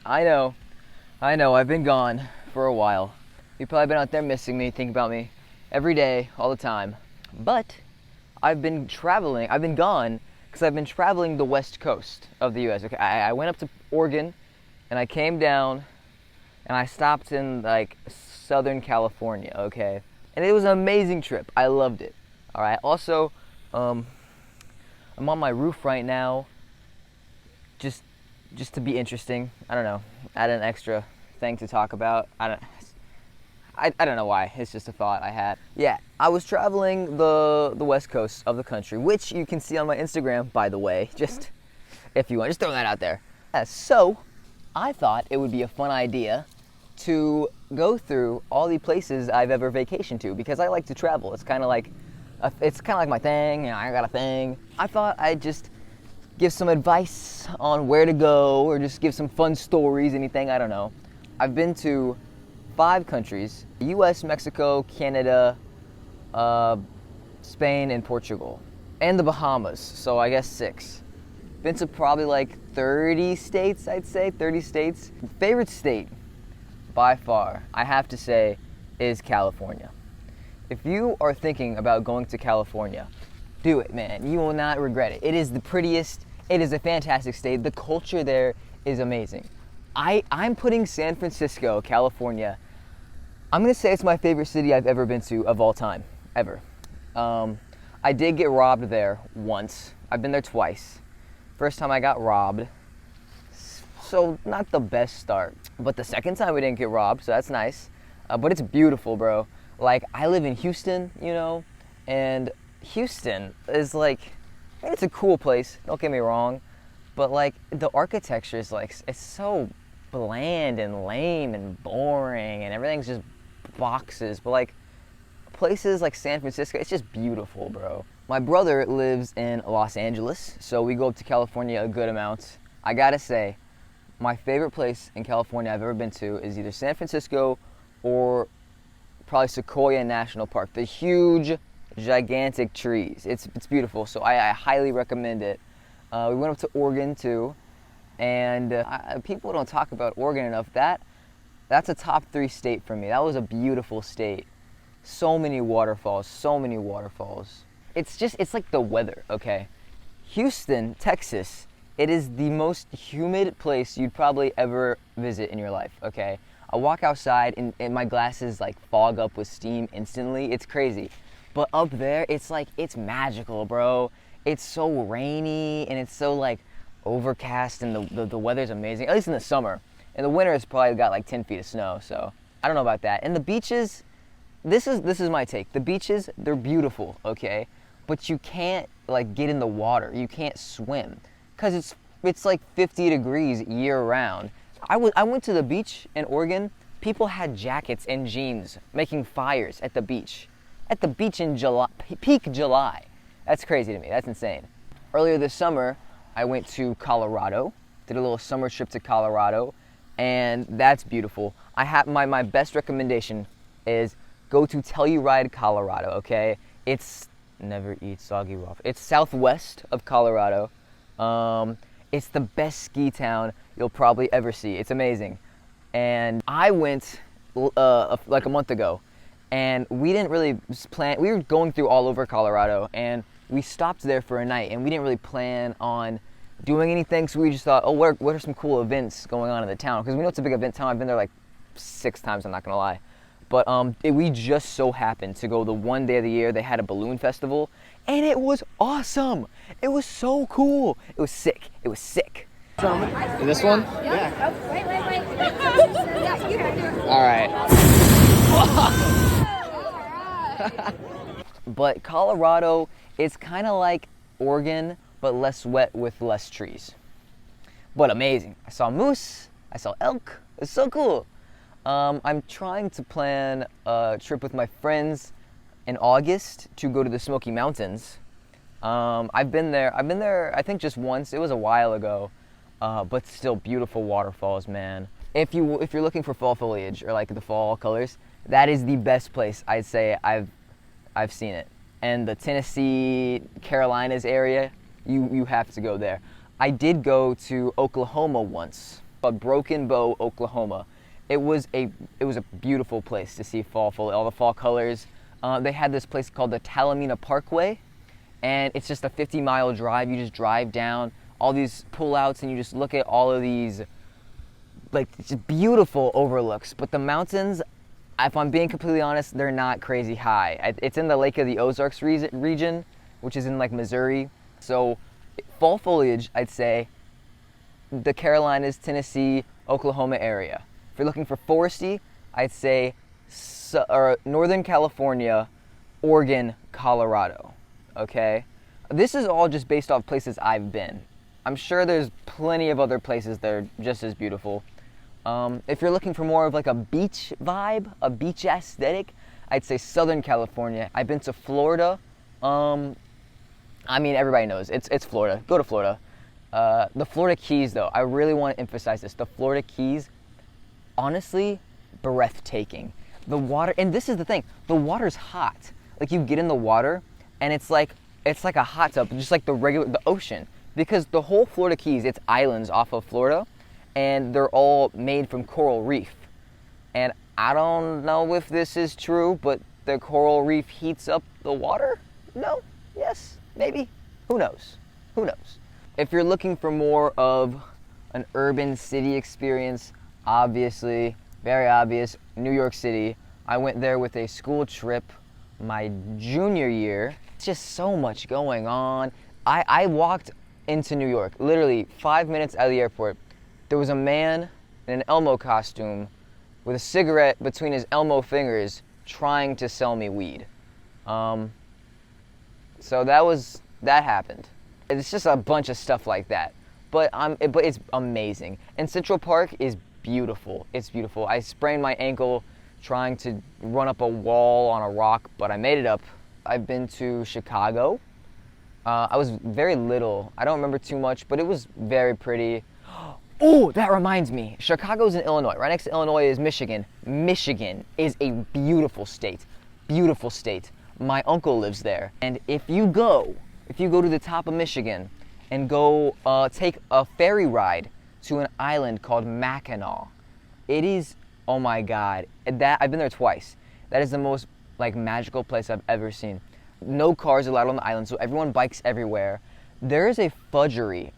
I know, I've been gone for a while. You've probably been out there missing me, thinking about me every day, all the time. But I've been traveling, I've been gone because I've been traveling the west coast of the US. Okay, I went up to Oregon and I came down and I stopped in like Southern California, okay? And it was an amazing trip. I loved it. All right. Also, I'm on my roof right now just to be interesting. I don't know. Add an extra thing to talk about. I don't know why. It's just a thought I had. Yeah, I was traveling the west coast of the country, which you can see on my Instagram, by the way. Just if you want, just throw that out there. So, I thought it would be a fun idea to go through all the places I've ever vacationed to because I like to travel. It's kind of like my thing. You know, I got a thing. I thought I'd just give some advice on where to go or just give some fun stories, anything, I don't know. I've been to 5 countries: US, Mexico, Canada, Spain, and Portugal. And the Bahamas, so I guess 6. Been to probably like 30 states, I'd say, 30 states. Favorite state, by far, I have to say, is California. If you are thinking about going to California, do it, man. You will not regret it. It is the prettiest. It is a fantastic state. The culture there is amazing. I'm putting San Francisco, California. I'm gonna say it's my favorite city I've ever been to of all time, ever. I did get robbed there once. I've been there twice. First time I got robbed, so not the best start. But the second time we didn't get robbed, so that's nice. But it's beautiful, bro. Like, I live in Houston, you know, and Houston is like, it's a cool place, don't get me wrong, but like the architecture is like, it's so bland and lame and boring and everything's just boxes. But like places like San Francisco, it's just beautiful, bro. My brother lives in Los Angeles, so we go up to California a good amount. I gotta say, my favorite place in California I've ever been to is either San Francisco or probably Sequoia National Park. The huge, gigantic trees. It's beautiful, so I highly recommend it. We went up to Oregon too, and people don't talk about Oregon enough. That's a top 3 state for me. That was a beautiful state. So many waterfalls, so many waterfalls. It's like the weather, okay? Houston, Texas, it is the most humid place you'd probably ever visit in your life, okay? I walk outside and my glasses like fog up with steam instantly. It's crazy. But up there, it's like, it's magical, bro. It's so rainy and it's so like overcast and the weather's amazing, at least in the summer. In the winter, it's probably got like 10 feet of snow, so I don't know about that. And the beaches, this is my take. The beaches, they're beautiful, okay? But you can't like get in the water. You can't swim because it's like 50 degrees year round. I went to the beach in Oregon. People had jackets and jeans making fires at the beach. At the beach in July, peak July. That's crazy to me. That's insane. Earlier this summer, I went to Colorado. Did a little summer trip to Colorado, and that's beautiful. I have my best recommendation is go to Telluride, Colorado. Okay, it's never eat soggy waffle. It's southwest of Colorado. It's the best ski town you'll probably ever see. It's amazing. And I went like a month ago, and we didn't really plan. We were going through all over Colorado, and we stopped there for a night, and we didn't really plan on doing anything. So we just thought, oh, what are some cool events going on in the town? Because we know it's a big event town. I've been there like 6 times. I'm not gonna lie. But we just so happened to go the one day of the year they had a balloon festival, and it was awesome. It was so cool. It was sick. It was sick. This one? Yeah. Oh, wait. Yeah, you have to. All right. But Colorado is kind of like Oregon, but less wet with less trees. But amazing. I saw moose. I saw elk. It's so cool. I'm trying to plan a trip with my friends in August to go to the Smoky Mountains. I've been there I think just once. It was a while ago, but still beautiful waterfalls, man. If you're looking for fall foliage or like the fall colors, that is the best place I'd say I've seen it. And the Tennessee, Carolinas area, you have to go there. I did go to Oklahoma once. called Broken Bow, Oklahoma. It was a beautiful place to see fall foliage, all the fall colors. They had this place called the Talamina Parkway, and it's just a 50-mile drive. You just drive down all these pullouts, and you just look at all of these, like, just beautiful overlooks. But the mountains, if I'm being completely honest, they're not crazy high. It's in the Lake of the Ozarks region, which is in like Missouri. So fall foliage, I'd say the Carolinas, Tennessee, Oklahoma area. If you're looking for foresty, I'd say Northern California, Oregon, Colorado. Okay? This is all just based off places I've been. I'm sure there's plenty of other places that are just as beautiful. If you're looking for more of like a beach vibe, a beach aesthetic, I'd say Southern California. I've been to Florida. I mean, everybody knows it's Florida. Go to Florida. The Florida Keys, though, I really want to emphasize this. The Florida Keys, honestly, breathtaking. The water, and this is the thing, the water's hot. Like, you get in the water, and it's like a hot tub, just like the ocean. Because the whole Florida Keys, it's islands off of Florida, and they're all made from coral reef. And I don't know if this is true, but the coral reef heats up the water? No? Yes? Maybe? Who knows? Who knows? If you're looking for more of an urban city experience, obviously, very obvious, New York City. I went there with a school trip my junior year. It's just so much going on. I walked into New York, literally 5 minutes out of the airport. There was a man in an Elmo costume with a cigarette between his Elmo fingers trying to sell me weed. So that happened. It's just a bunch of stuff like that. But it's amazing. And Central Park is beautiful. It's beautiful. I sprained my ankle trying to run up a wall on a rock, but I made it up. I've been to Chicago. I was very little. I don't remember too much, but it was very pretty. Oh, that reminds me. Chicago's in Illinois. Right next to Illinois is Michigan. Michigan is a beautiful state. Beautiful state. My uncle lives there. And if you go to the top of Michigan and go take a ferry ride to an island called Mackinac, it is, oh my God, I've been there twice. That is the most like magical place I've ever seen. No cars allowed on the island, so everyone bikes everywhere. There is a fudgery,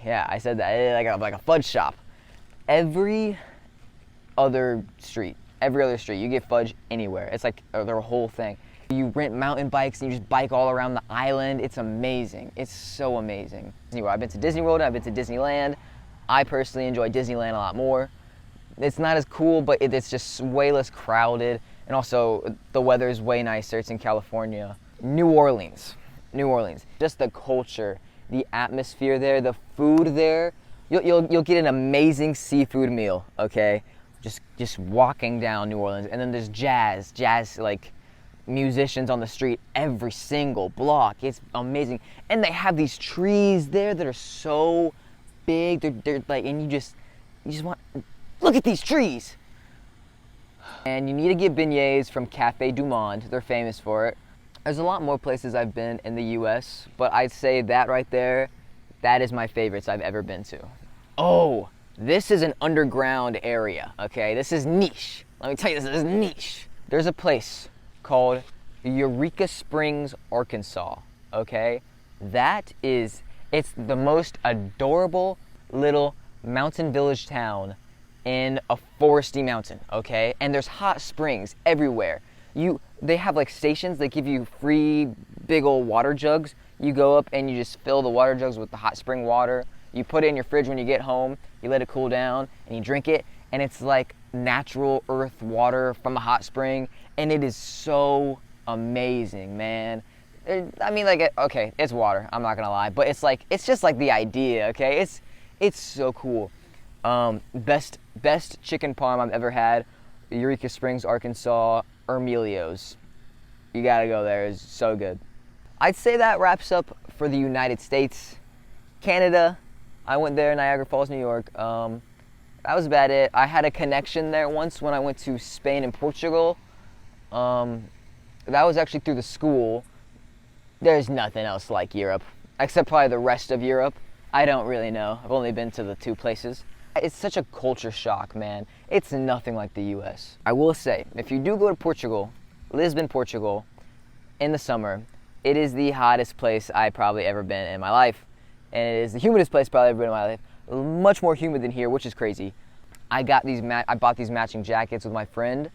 yeah, I said that, like a fudge shop. Every other street, you get fudge anywhere. It's like their whole thing. You rent mountain bikes and you just bike all around the island. It's amazing. It's so amazing. I've been to Disney World, I've been to Disneyland. I personally enjoy Disneyland a lot more. It's not as cool, but it's just way less crowded. And also, the weather is way nicer. It's in California. New Orleans. Just the culture, the atmosphere there, the food there. You'll get an amazing seafood meal, okay? Just walking down New Orleans. And then there's jazz like musicians on the street every single block. It's amazing. And they have these trees there that are so big. They're like, and you just want, look at these trees. And you need to get beignets from Cafe Du Monde. They're famous for it. There's a lot more places I've been in the US, but I'd say that right there, that is my favorites I've ever been to. Oh, this is an underground area, okay? This is niche. Let me tell you, this is niche. There's a place called Eureka Springs, Arkansas, okay? It's the most adorable little mountain village town in a foresty mountain, okay? And there's hot springs everywhere. They have like stations that give you free big old water jugs. You go up and you just fill the water jugs with the hot spring water. You put it in your fridge when you get home, you let it cool down, and you drink it, and it's like natural earth water from a hot spring, and it is so amazing, man. Okay, it's water, I'm not gonna lie, but it's just like the idea, okay? It's so cool. Best chicken parm I've ever had, Eureka Springs, Arkansas, Emilio's. You gotta go there, it's so good. I'd say that wraps up for the United States. Canada, I went there, Niagara Falls, New York. That was about it. I had a connection there once when I went to Spain and Portugal. That was actually through the school. There's nothing else like Europe, except probably the rest of Europe. I don't really know. I've only been to the two places. It's such a culture shock, man. It's nothing like the US. I will say, if you do go to Portugal, Lisbon, Portugal, in the summer, it is the hottest place I've probably ever been in my life. And it is the humidest place probably ever been in my life. Much more humid than here, which is crazy. I bought these matching jackets with my friend,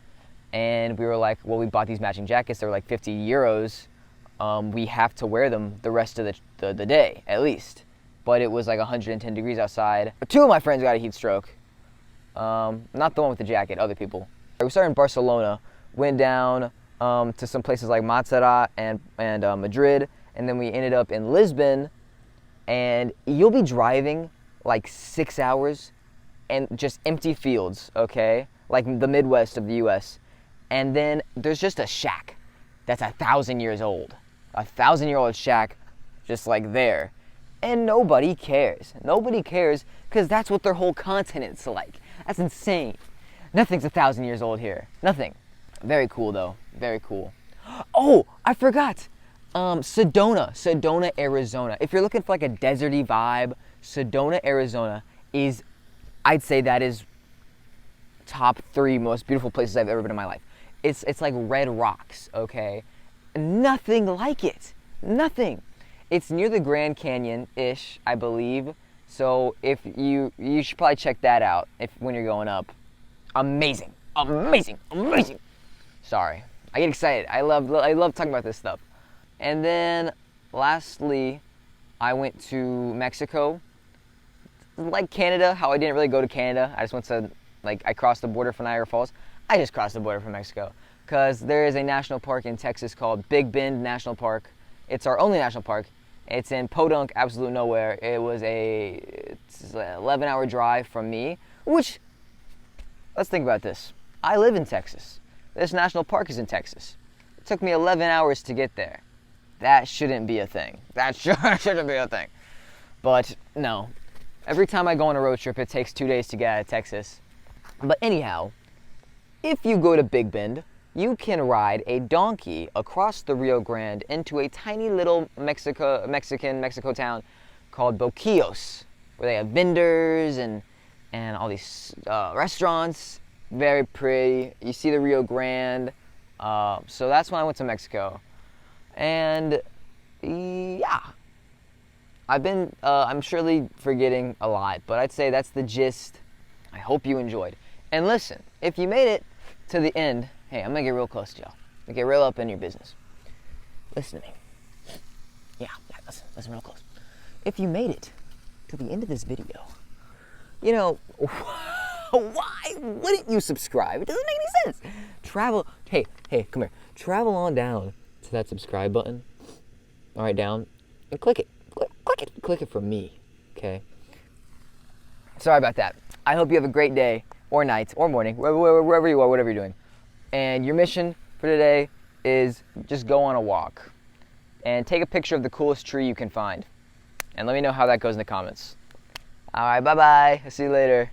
and we were like, well, we bought these matching jackets. They were like 50 euros. We have to wear them the rest of the day, at least. But it was like 110 degrees outside. Two of my friends got a heat stroke. Not the one with the jacket, other people. We started in Barcelona, went down to some places like Montserrat and Madrid, and then we ended up in Lisbon. And you'll be driving like 6 hours and just empty fields, okay? Like the Midwest of the US. And then there's just a shack that's 1,000 years old. A 1,000-year-old shack just like there. And nobody cares. Nobody cares because that's what their whole continent's like. That's insane. Nothing's 1,000 years old here. Nothing. Very cool though. Very cool. Oh, I forgot. Sedona, Arizona. If you're looking for like a deserty vibe, Sedona, Arizona is, I'd say that is top 3 most beautiful places I've ever been in my life. It's like red rocks, okay? Nothing like it. Nothing. It's near the Grand Canyon-ish, I believe. So if you should probably check that out when you're going up. Amazing. Amazing. Amazing. Sorry. I get excited. I love talking about this stuff. And then, lastly, I went to Mexico. Like Canada, how I didn't really go to Canada. I just went to, I crossed the border for Niagara Falls. I just crossed the border from Mexico. Because there is a national park in Texas called Big Bend National Park. It's our only national park. It's in Podunk, absolute nowhere. It's an 11-hour drive from me, which, let's think about this. I live in Texas. This national park is in Texas. It took me 11 hours to get there. That shouldn't be a thing. That shouldn't be a thing. But no, every time I go on a road trip, it takes 2 days to get out of Texas. But anyhow, if you go to Big Bend, you can ride a donkey across the Rio Grande into a tiny little Mexico town called Boquillos, where they have vendors and all these restaurants. Very pretty. You see the Rio Grande. So that's when I went to Mexico. And yeah, I'm surely forgetting a lot, but I'd say that's the gist. I hope you enjoyed. And listen, if you made it to the end, hey, I'm gonna get real close to y'all. I'm gonna get real up in your business. Listen to me. Yeah, listen real close. If you made it to the end of this video, you know, why wouldn't you subscribe? It doesn't make any sense. Hey, come here. Travel on down to that subscribe button. All right, down, and click it. Click it for me, okay? Sorry about that. I hope you have a great day, or night, or morning, wherever you are, whatever you're doing. And your mission for today is just go on a walk and take a picture of the coolest tree you can find. And let me know how that goes in the comments. All right, bye-bye. I'll see you later.